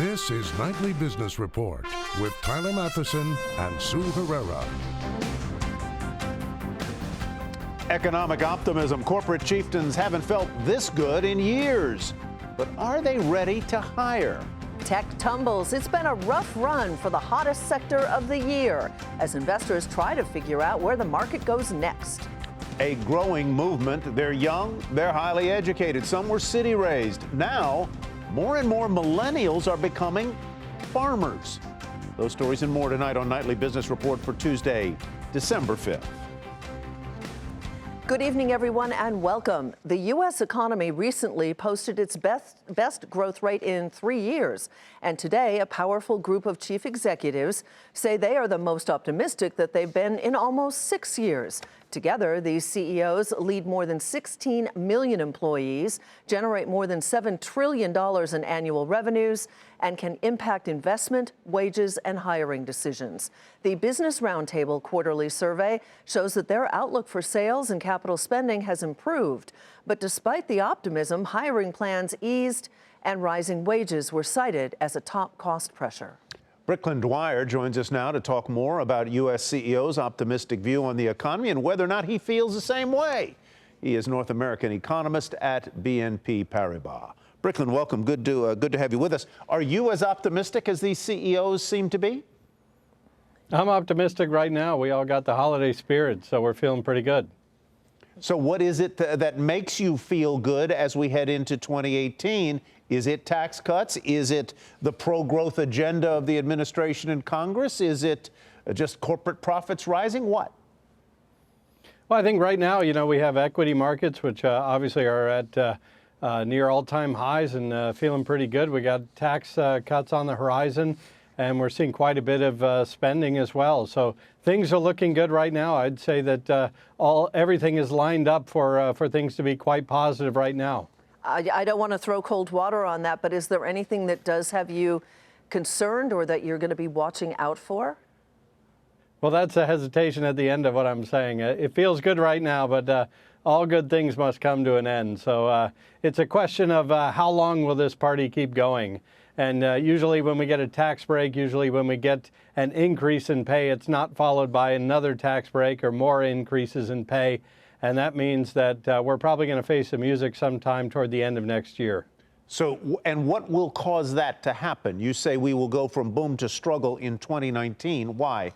This is Nightly Business Report with Tyler Matheson and Sue Herrera. Economic optimism. Corporate chieftains haven't felt this good in years. But are they ready to hire? Tech tumbles. It's been a rough run for the hottest sector of the year as investors try to figure out where the market goes next. A growing movement. They're young, they're highly educated. Some were city raised. Now, more and more millennials are becoming farmers. Those stories and more tonight on Nightly Business Report for Tuesday, December 5th. Good evening, everyone, and welcome. The U.S. economy recently posted its best growth rate in 3 years. And today, a powerful group of chief executives say they are the most optimistic that they've been in almost 6 years. Together, these CEOs lead more than 16 million employees, generate more than $7 trillion in annual revenues, and can impact investment, wages, and hiring decisions. The Business Roundtable quarterly survey shows that their outlook for sales and capital spending has improved. But despite the optimism, hiring plans eased and rising wages were cited as a top cost pressure. Bricklin Dwyer joins us now to talk more about U.S. CEO's optimistic view on the economy and whether or not he feels the same way. He is North American economist at BNP Paribas. Bricklin, welcome. Good to have you with us. Are you as optimistic as these CEOs seem to be? I'm optimistic right now. We all got the holiday spirit, so we're feeling pretty good. So what is it that makes you feel good as we head into 2018? Is it tax cuts? Is it the pro-growth agenda of the administration and Congress? Is it just corporate profits rising? What? Well, I think right now, we have equity markets, which obviously are at near all-time highs and feeling pretty good. We got tax cuts on the horizon, and we're seeing quite a bit of spending as well. So things are looking good right now. I'd say that everything is lined up for things to be quite positive right now. I don't want to throw cold water on that, but is there anything that does have you concerned or that you're going to be watching out for? Well, that's a hesitation at the end of what I'm saying. It feels good right now, but all good things must come to an end. So it's a question of how long will this party keep going? And usually when we get a tax break, usually when we get an increase in pay, it's not followed by another tax break or more increases in pay. And that means that we're probably going to face some music sometime toward the end of next year. So, and what will cause that to happen? You say we will go from boom to struggle in 2019. Why?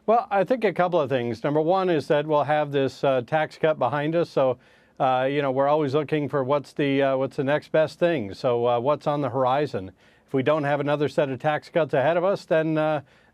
Well, I think a couple of things. Number one is that we'll have this tax cut behind us. So, we're always looking for what's the next best thing. So what's on the horizon? If we don't have another set of tax cuts ahead of us, then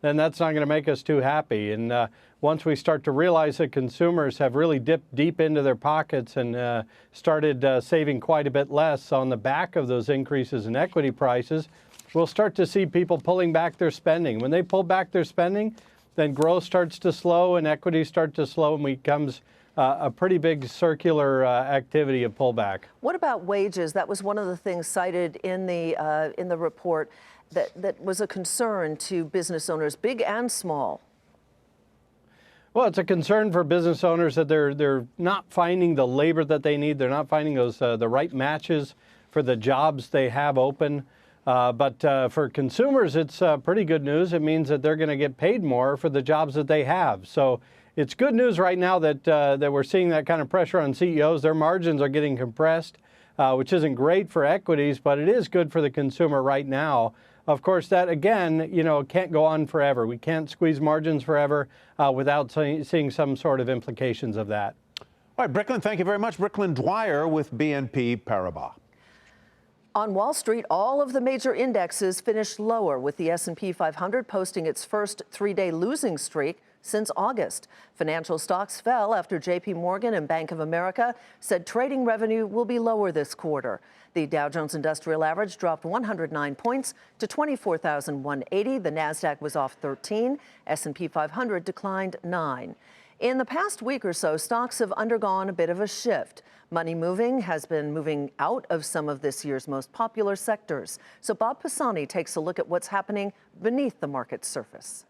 that's not going to make us too happy. And once we start to realize that consumers have really dipped deep into their pockets and started saving quite a bit less on the back of those increases in equity prices, we'll start to see people pulling back their spending. When they pull back their spending, then growth starts to slow and equities start to slow and becomes a pretty big circular activity of pullback. What about wages? That was one of the things cited in the report that was a concern to business owners, big and small. Well, it's a concern for business owners that they're not finding the labor that they need. They're not finding those the right matches for the jobs they have open. But for consumers, it's pretty good news. It means that they're going to get paid more for the jobs that they have. So it's good news right now that we're seeing that kind of pressure on CEOs. Their margins are getting compressed, which isn't great for equities, but it is good for the consumer right now. Of course, that, again, can't go on forever. We can't squeeze margins forever without seeing some sort of implications of that. All right, Bricklin, thank you very much. Bricklin Dwyer with BNP Paribas. On Wall Street, all of the major indexes finished lower, with the S&P 500 posting its first three-day losing streak since August. Financial stocks fell after J.P. Morgan and Bank of America said trading revenue will be lower this quarter. The Dow Jones Industrial Average dropped 109 points to 24,180. The Nasdaq was off 13. S&P 500 declined 9. In the past week or so, stocks have undergone a bit of a shift. Money moving has been moving out of some of this year's most popular sectors. So Bob Pisani takes a look at what's happening beneath the market's surface.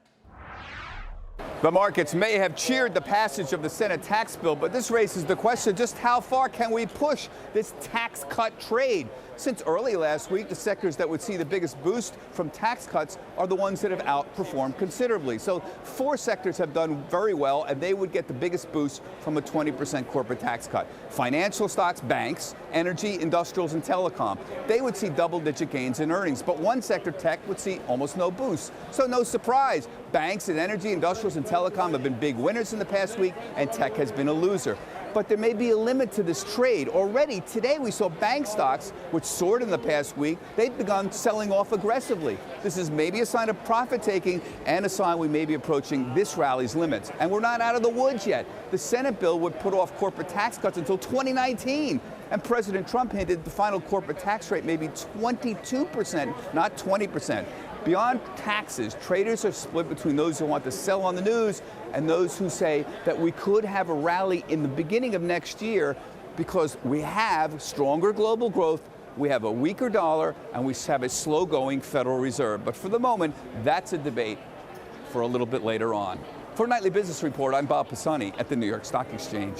The markets may have cheered the passage of the Senate tax bill, but this raises the question, just how far can we push this tax cut trade? Since early last week, the sectors that would see the biggest boost from tax cuts are the ones that have outperformed considerably. So 4 sectors have done very well, and they would get the biggest boost from a 20% corporate tax cut. Financial stocks, banks, energy, industrials, and telecom. They would see double-digit gains in earnings, but one sector, tech, would see almost no boost. So no surprise, banks and energy, industrials, and telecom have been big winners in the past week, and tech has been a loser. But there may be a limit to this trade. Already today we saw bank stocks, which soared in the past week, they've begun selling off aggressively. This is maybe a sign of profit taking and a sign we may be approaching this rally's limits. And we're not out of the woods yet. The Senate bill would put off corporate tax cuts until 2019. And President Trump hinted the final corporate tax rate may be 22%, not 20%. Beyond taxes, traders are split between those who want to sell on the news and those who say that we could have a rally in the beginning of next year because we have stronger global growth, we have a weaker dollar, and we have a slow-going Federal Reserve. But for the moment, that's a debate for a little bit later on. For Nightly Business Report, I'm Bob Pisani at the New York Stock Exchange.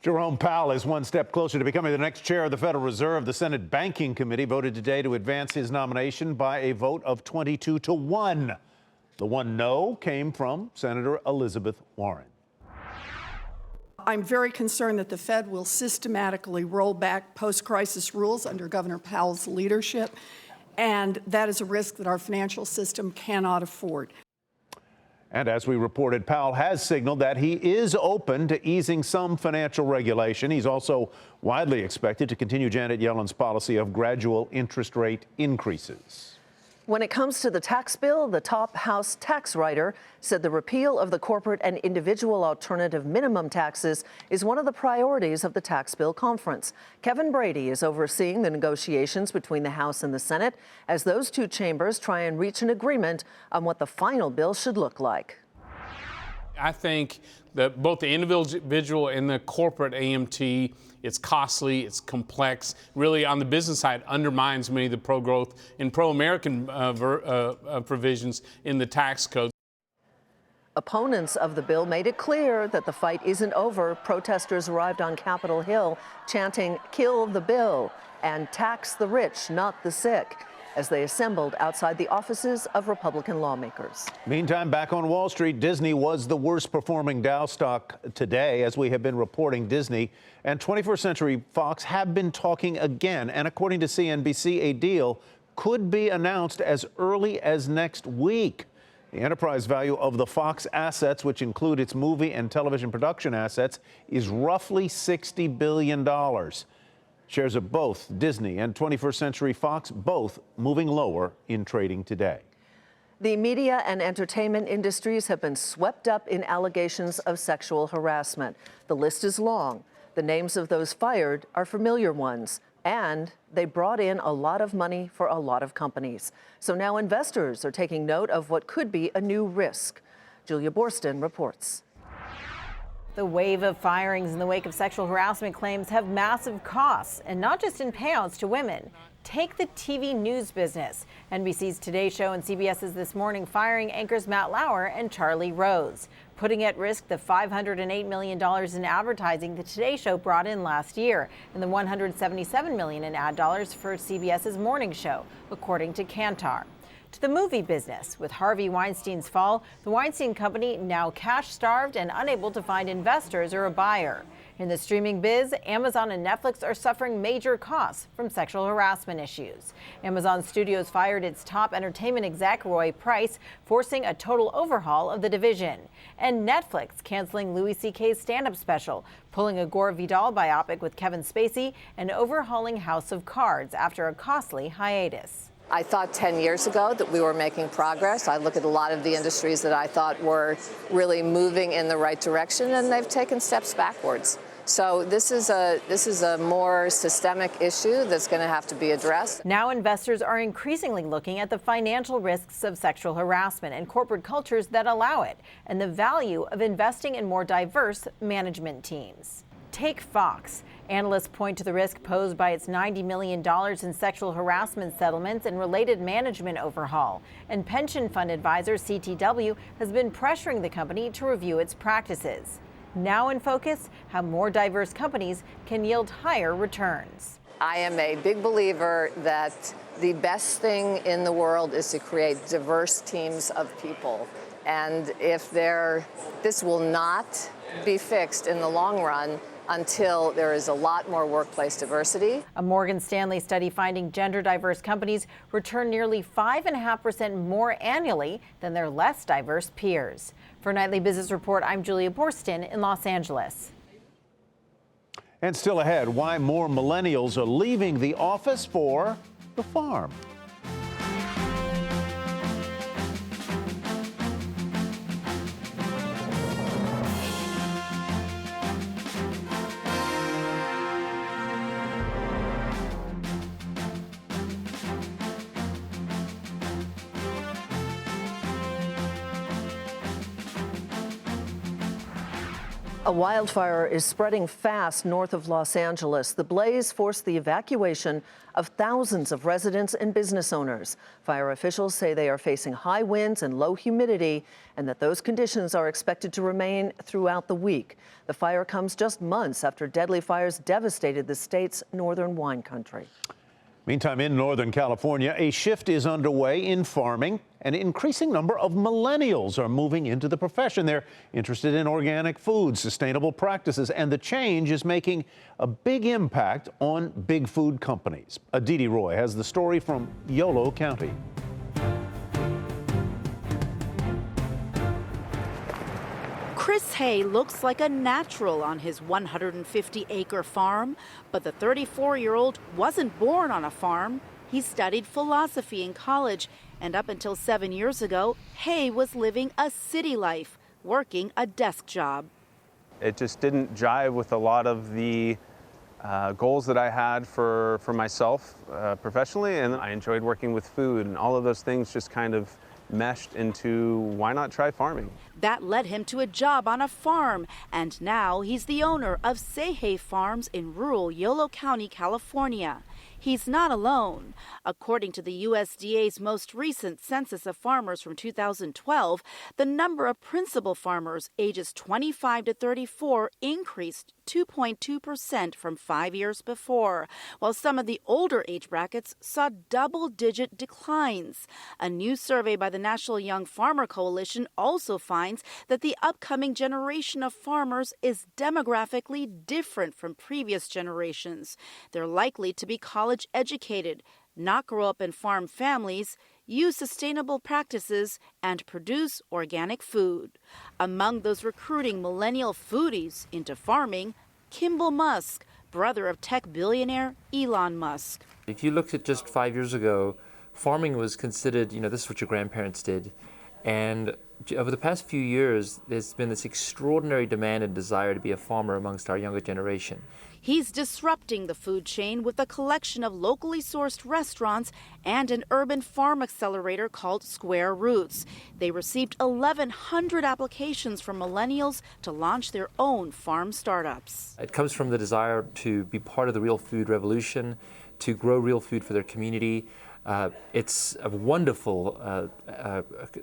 Jerome Powell is one step closer to becoming the next chair of the Federal Reserve. The Senate Banking Committee voted today to advance his nomination by a vote of 22-1. The one no came from Senator Elizabeth Warren. I'm very concerned that the Fed will systematically roll back post-crisis rules under Governor Powell's leadership, and that is a risk that our financial system cannot afford. And as we reported, Powell has signaled that he is open to easing some financial regulation. He's also widely expected to continue Janet Yellen's policy of gradual interest rate increases. When it comes to the tax bill, the top House tax writer said the repeal of the corporate and individual alternative minimum taxes is one of the priorities of the tax bill conference. Kevin Brady is overseeing the negotiations between the House and the Senate as those two chambers try and reach an agreement on what the final bill should look like. I think that both the individual and the corporate AMT, it's costly, it's complex, really on the business side undermines many of the pro-growth and pro-American provisions in the tax code. Opponents of the bill made it clear that the fight isn't over. Protesters arrived on Capitol Hill chanting, "Kill the bill," and "Tax the rich, not the sick," as they assembled outside the offices of Republican lawmakers. Meantime, back on Wall Street, Disney was the worst performing Dow stock today. As we have been reporting, Disney and 21st Century Fox have been talking again. And according to CNBC, a deal could be announced as early as next week. The enterprise value of the Fox assets, which include its movie and television production assets, is roughly $60 billion. Shares of both Disney and 21st Century Fox both moving lower in trading today. The media and entertainment industries have been swept up in allegations of sexual harassment. The list is long. The names of those fired are familiar ones, and they brought in a lot of money for a lot of companies. So now investors are taking note of what could be a new risk. Julia Borston reports. The wave of firings in the wake of sexual harassment claims have massive costs, and not just in payouts to women. Take the TV news business. NBC's Today Show and CBS's This Morning firing anchors Matt Lauer and Charlie Rose, putting at risk the $508 million in advertising the Today Show brought in last year and the $177 million in ad dollars for CBS's Morning Show, according to Kantar. To the movie business. With Harvey Weinstein's fall, the Weinstein Company now cash-starved and unable to find investors or a buyer. In the streaming biz, Amazon and Netflix are suffering major costs from sexual harassment issues. Amazon Studios fired its top entertainment exec, Roy Price, forcing a total overhaul of the division. And Netflix canceling Louis C.K.'s stand-up special, pulling a Gore Vidal biopic with Kevin Spacey, and overhauling House of Cards after a costly hiatus. I thought 10 years ago that we were making progress. I look at a lot of the industries that I thought were really moving in the right direction, and they've taken steps backwards. So this is a more systemic issue that's going to have to be addressed. Now investors are increasingly looking at the financial risks of sexual harassment and corporate cultures that allow it, and the value of investing in more diverse management teams. Take Fox. Analysts point to the risk posed by its $90 million in sexual harassment settlements and related management overhaul. And pension fund advisor CTW has been pressuring the company to review its practices. Now in focus, how more diverse companies can yield higher returns. I am a big believer that the best thing in the world is to create diverse teams of people. And this will not be fixed in the long run until there is a lot more workplace diversity. A Morgan Stanley study finding gender diverse companies return nearly 5.5% more annually than their less diverse peers. For Nightly Business Report, I'm Julia Borston in Los Angeles. And still ahead, why more millennials are leaving the office for the farm. A wildfire is spreading fast north of Los Angeles. The blaze forced the evacuation of thousands of residents and business owners. Fire officials say they are facing high winds and low humidity, and that those conditions are expected to remain throughout the week. The fire comes just months after deadly fires devastated the state's northern wine country. Meantime, in Northern California, a shift is underway in farming. An increasing number of millennials are moving into the profession. They're interested in organic food, sustainable practices, and the change is making a big impact on big food companies. Aditi Roy has the story from Yolo County. Chris Hay looks like a natural on his 150-acre farm, but the 34-year-old wasn't born on a farm. He studied philosophy in college, and up until 7 years ago, Hay was living a city life, working a desk job. It just didn't jive with a lot of the goals that I had for myself professionally, and I enjoyed working with food, and all of those things just kind of meshed into why not try farming. That led him to a job on a farm, and now he's the owner of Sehe Farms in rural Yolo County, California. He's not alone. According to the USDA's most recent census of farmers from 2012, the number of principal farmers ages 25 to 34 increased 2.2% from 5 years before, while some of the older age brackets saw double-digit declines. A new survey by the National Young Farmer Coalition also finds that the upcoming generation of farmers is demographically different from previous generations. They're likely to be college educated, not grow up in farm families, use sustainable practices, and produce organic food. Among those recruiting millennial foodies into farming, Kimball Musk, brother of tech billionaire Elon Musk. If you looked at just 5 years ago, farming was considered, this is what your grandparents did. And over the past few years, there's been this extraordinary demand and desire to be a farmer amongst our younger generation. He's disrupting the food chain with a collection of locally sourced restaurants and an urban farm accelerator called Square Roots. They received 1,100 applications from millennials to launch their own farm startups. It comes from the desire to be part of the real food revolution, to grow real food for their community. It's a wonderful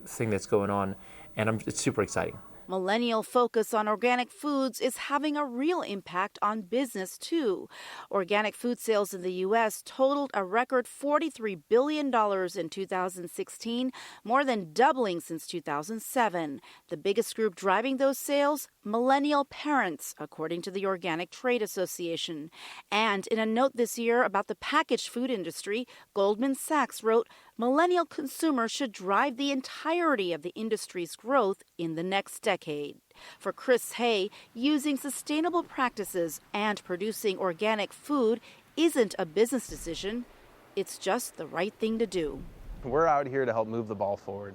thing that's going on, and it's super exciting. Millennial focus on organic foods is having a real impact on business, too. Organic food sales in the U.S. totaled a record $43 billion in 2016, more than doubling since 2007. The biggest group driving those sales? Millennial parents, according to the Organic Trade Association. And in a note this year about the packaged food industry, Goldman Sachs wrote, millennial consumers should drive the entirety of the industry's growth in the next decade. For Chris Hay, using sustainable practices and producing organic food isn't a business decision. It's just the right thing to do. We're out here to help move the ball forward,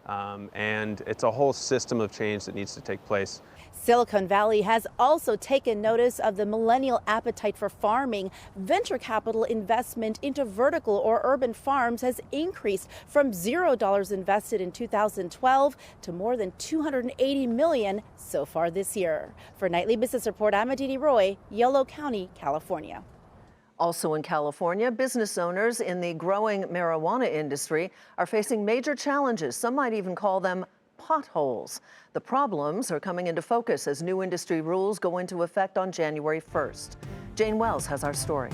and it's a whole system of change that needs to take place. Silicon Valley has also taken notice of the millennial appetite for farming. Venture capital investment into vertical or urban farms has increased from $0 invested in 2012 to more than $280 million so far this year. For Nightly Business Report, I'm Aditi Roy, Yolo County, California. Also in California, business owners in the growing marijuana industry are facing major challenges. Some might even call them potholes. The problems are coming into focus as new industry rules go into effect on January 1st. Jane Wells has our story.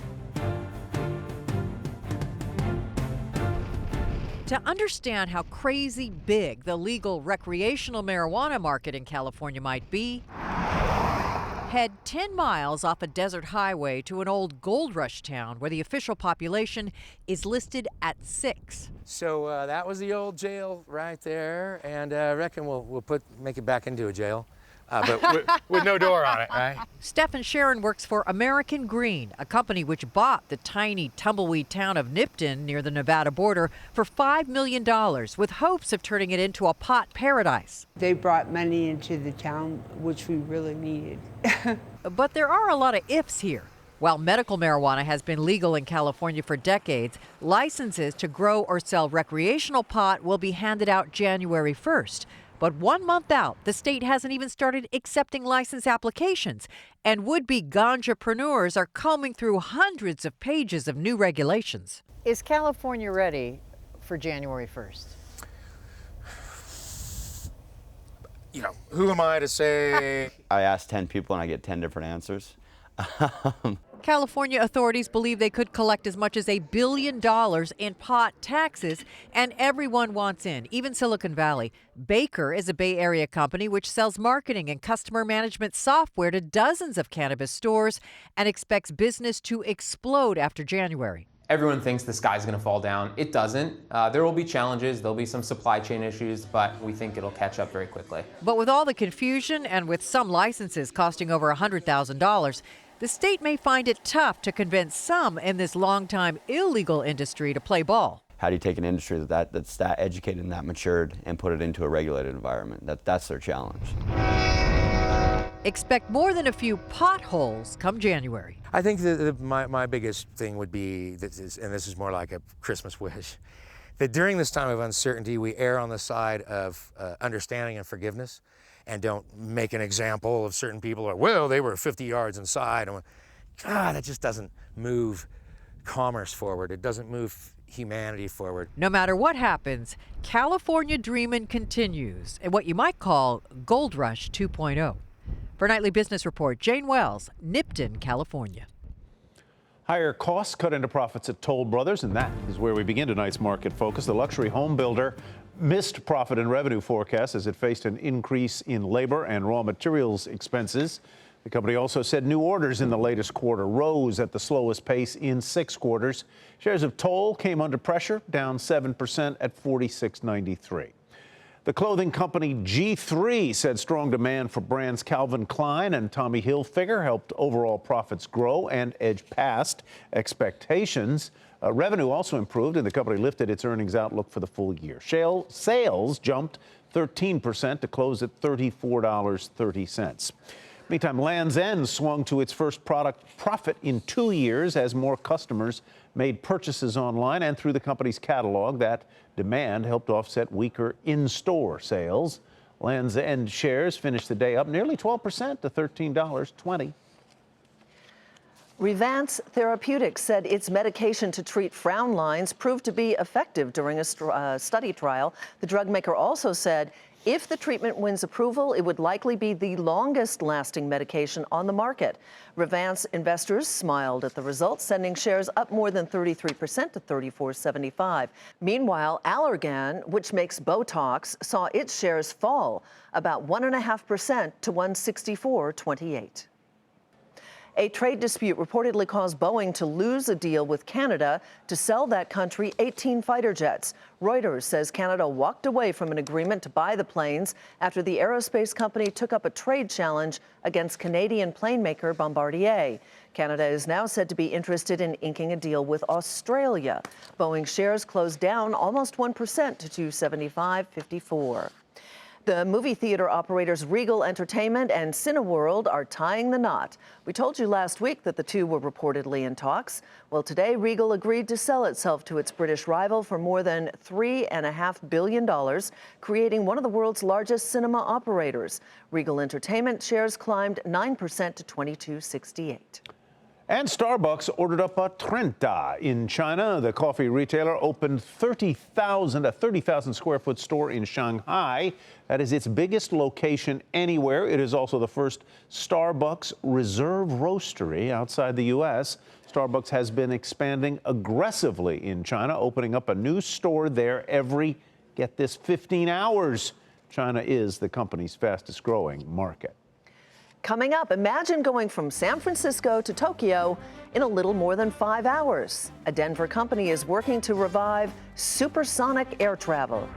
To understand how crazy big the legal recreational marijuana market in California might be, head 10 miles off a desert highway to an old gold rush town where the official population is listed at 6. So that was the old jail right there, and I reckon we'll make it back into a jail. But with no door on it, right? Stephen Sharon works for American Green, a company which bought the tiny tumbleweed town of Nipton near the Nevada border for $5 million with hopes of turning it into a pot paradise. They brought money into the town, which we really needed. But there are a lot of ifs here. While medical marijuana has been legal in California for decades, licenses to grow or sell recreational pot will be handed out January 1st. But 1 month out, the state hasn't even started accepting license applications, and would-be ganjapreneurs are combing through hundreds of pages of new regulations. Is California ready for January 1st? You know, who am I to say? I asked 10 people and I get 10 different answers. California authorities believe they could collect as much as $1 billion in pot taxes, and everyone wants in, even Silicon Valley. Baker is a Bay Area company which sells marketing and customer management software to dozens of cannabis stores and expects business to explode after January. Everyone thinks the sky's going to fall down. It doesn't. There will be challenges. There'll be some supply chain issues, but we think it'll catch up very quickly. But with all the confusion and with some licenses costing over $100,000, the state may find it tough to convince some in this longtime illegal industry to play ball. How do you take an industry that's that educated and that matured and put it into a regulated environment? That's their challenge. Expect more than a few potholes come January. I think my biggest thing would be, and this is more like a Christmas wish, that during this time of uncertainty, we err on the side of understanding and forgiveness, and don't make an example of certain people, or, well, they were 50 yards inside. And God, that just doesn't move commerce forward. It doesn't move humanity forward. No matter what happens, California dreamin' continues in what you might call Gold Rush 2.0. For Nightly Business Report, Jane Wells, Nipton, California. Higher costs cut into profits at Toll Brothers, and that is where we begin tonight's market focus. The luxury home builder missed profit and revenue forecasts as it faced an increase in labor and raw materials expenses. The company also said new orders in the latest quarter rose at the slowest pace in 6 quarters. Shares of Toll came under pressure, down 7% at $46.93. The clothing company G3 said strong demand for brands Calvin Klein and Tommy Hilfiger helped overall profits grow and edge past expectations. Revenue also improved, and the company lifted its earnings outlook for the full year. Sales jumped 13% to close at $34.30. Meantime, Land's End swung to its first product profit in 2 years as more customers made purchases online and through the company's catalog. That demand helped offset weaker in-store sales. Land's End shares finished the day up nearly 12% to $13.20. Revance Therapeutics said its medication to treat frown lines proved to be effective during a study trial. The drug maker also said if the treatment wins approval, it would likely be the longest-lasting medication on the market. Revance investors smiled at the results, sending shares up more than 33% to $34.75. Meanwhile, Allergan, which makes Botox, saw its shares fall about 1.5% to $164.28. A trade dispute reportedly caused Boeing to lose a deal with Canada to sell that country 18 fighter jets. Reuters says Canada walked away from an agreement to buy the planes after the aerospace company took up a trade challenge against Canadian plane maker Bombardier. Canada is now said to be interested in inking a deal with Australia. Boeing shares closed down almost 1% to $275.54. The movie theater operators Regal Entertainment and Cineworld are tying the knot. We told you last week that the two were reportedly in talks. Well, today Regal agreed to sell itself to its British rival for more than $3.5 billion, creating one of the world's largest cinema operators. Regal Entertainment shares climbed 9% to $22.68. And Starbucks ordered up a Trenta in China. The coffee retailer opened a 30,000 square foot store in Shanghai. That is its biggest location anywhere. It is also the first Starbucks Reserve Roastery outside the U.S. Starbucks has been expanding aggressively in China, opening up a new store there every, get this, 15 hours. China is the company's fastest growing market. Coming up, imagine going from San Francisco to Tokyo in a little more than 5 hours. A Denver company is working to revive supersonic air travel.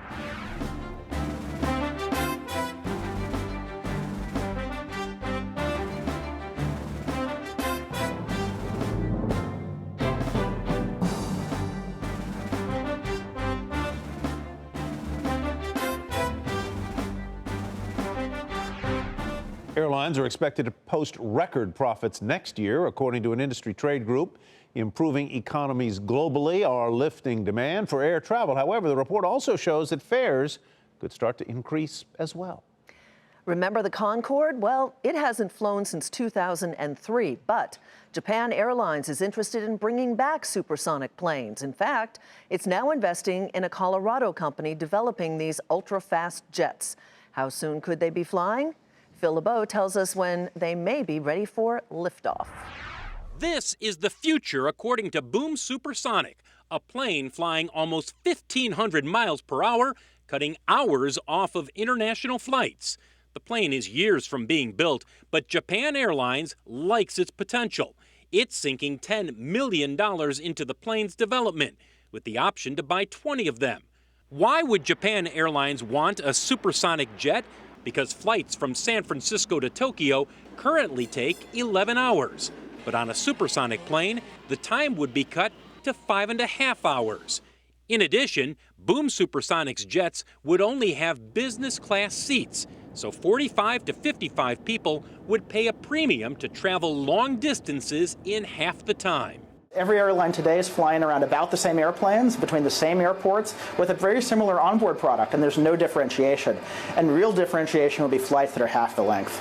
Airlines are expected to post record profits next year, according to an industry trade group. Improving economies globally are lifting demand for air travel. However, the report also shows that fares could start to increase as well. Remember the Concorde? Well, it hasn't flown since 2003, but Japan Airlines is interested in bringing back supersonic planes. In fact, it's now investing in a Colorado company developing these ultra-fast jets. How soon could they be flying? Phil LeBeau tells us when they may be ready for liftoff. This is the future, according to Boom Supersonic, a plane flying almost 1,500 miles per hour, cutting hours off of international flights. The plane is years from being built, but Japan Airlines likes its potential. It's sinking $10 million into the plane's development, with the option to buy 20 of them. Why would Japan Airlines want a supersonic jet? Because flights from San Francisco to Tokyo currently take 11 hours. But on a supersonic plane, the time would be cut to 5.5 hours. In addition, Boom Supersonic's jets would only have business class seats, so 45 to 55 people would pay a premium to travel long distances in half the time. Every airline today is flying around about the same airplanes between the same airports with a very similar onboard product, and there's no differentiation. And real differentiation will be flights that are half the length.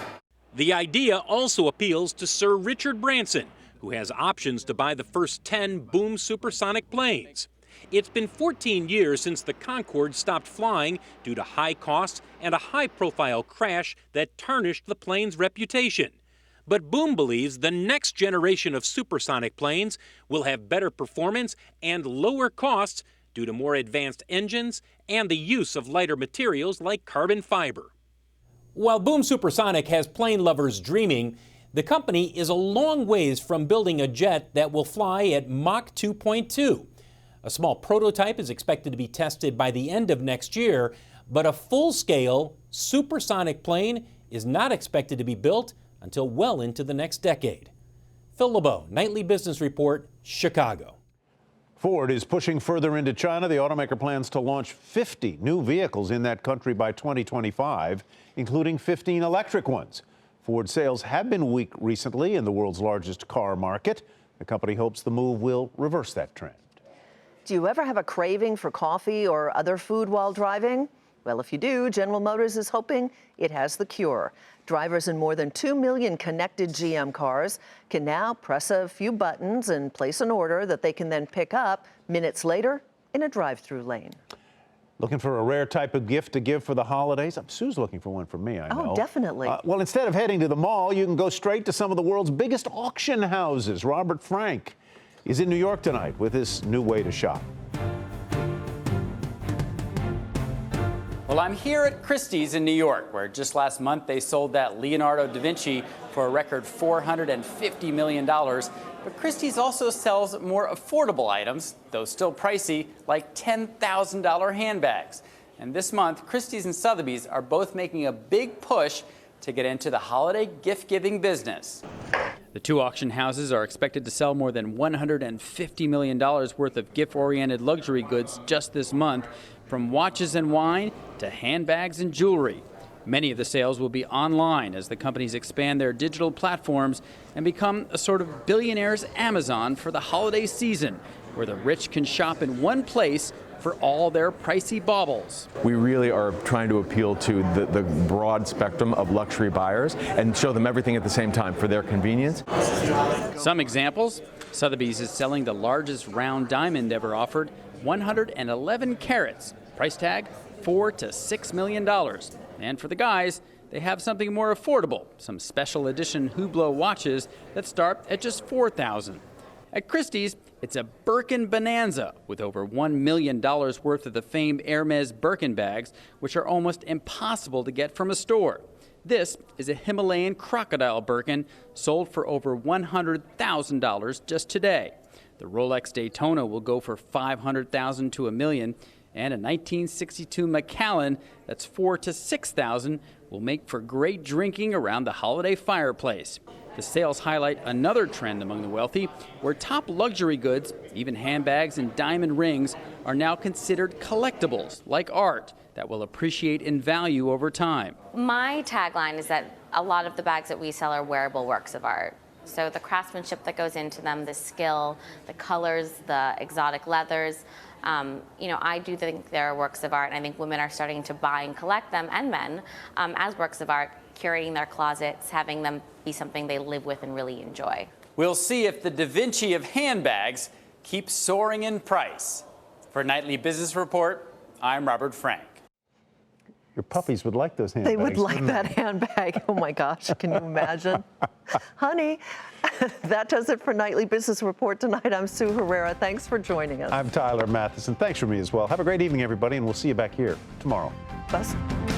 The idea also appeals to Sir Richard Branson, who has options to buy the first 10 Boom Supersonic planes. It's been 14 years since the Concorde stopped flying due to high costs and a high-profile crash that tarnished the plane's reputation. But Boom believes the next generation of supersonic planes will have better performance and lower costs due to more advanced engines and the use of lighter materials like carbon fiber. While Boom Supersonic has plane lovers dreaming, the company is a long ways from building a jet that will fly at Mach 2.2. A small prototype is expected to be tested by the end of next year, but a full-scale supersonic plane is not expected to be built until well into the next decade. Phil LeBeau, Nightly Business Report, Chicago. Ford is pushing further into China. The automaker plans to launch 50 new vehicles in that country by 2025, including 15 electric ones. Ford sales have been weak recently in the world's largest car market. The company hopes the move will reverse that trend. Do you ever have a craving for coffee or other food while driving? Well, if you do, General Motors is hoping it has the cure. Drivers in more than 2 million connected GM cars can now press a few buttons and place an order that they can then pick up minutes later in a drive-through lane. Looking for a rare type of gift to give for the holidays? Sue's looking for one for me, I know. Oh, definitely. Well, instead of heading to the mall, you can go straight to some of the world's biggest auction houses. Robert Frank is in New York tonight with his new way to shop. Well, I'm here at Christie's in New York, where just last month they sold that Leonardo da Vinci for a record $450 million. But Christie's also sells more affordable items, though still pricey, like $10,000 handbags. And this month, Christie's and Sotheby's are both making a big push to get into the holiday gift-giving business. The two auction houses are expected to sell more than $150 million worth of gift-oriented luxury goods just this month, from watches and wine to handbags and jewelry. Many of the sales will be online as the companies expand their digital platforms and become a sort of billionaire's Amazon for the holiday season, where the rich can shop in one place for all their pricey baubles. We really are trying to appeal to the broad spectrum of luxury buyers and show them everything at the same time for their convenience. Some examples: Sotheby's is selling the largest round diamond ever offered, 111 carats, price tag $4 to $6 million. And for the guys, they have something more affordable, some special edition Hublot watches that start at just $4,000. At Christie's, it's a Birkin bonanza with over $1 million worth of the famed Hermes Birkin bags, which are almost impossible to get from a store. This is a Himalayan crocodile Birkin sold for over $100,000 just today. The Rolex Daytona will go for $500,000 to $1 million, and a 1962 Macallan that's $4,000 to $6,000 will make for great drinking around the holiday fireplace. The sales highlight another trend among the wealthy, where top luxury goods, even handbags and diamond rings, are now considered collectibles, like art, that will appreciate in value over time. My tagline is that a lot of the bags that we sell are wearable works of art. So the craftsmanship that goes into them, the skill, the colors, the exotic leathers, I do think they're works of art, and I think women are starting to buy and collect them, and men, as works of art, curating their closets, having them be something they live with and really enjoy. We'll see if the Da Vinci of handbags keeps soaring in price. For Nightly Business Report, I'm Robert Frank. Your puppies would like those handbags. They would like that handbag. Oh my gosh, can you imagine? Honey, that does it for Nightly Business Report tonight. I'm Sue Herrera. Thanks for joining us. I'm Tyler Mathisen. Thanks for me as well. Have a great evening, everybody, and we'll see you back here tomorrow. Bye.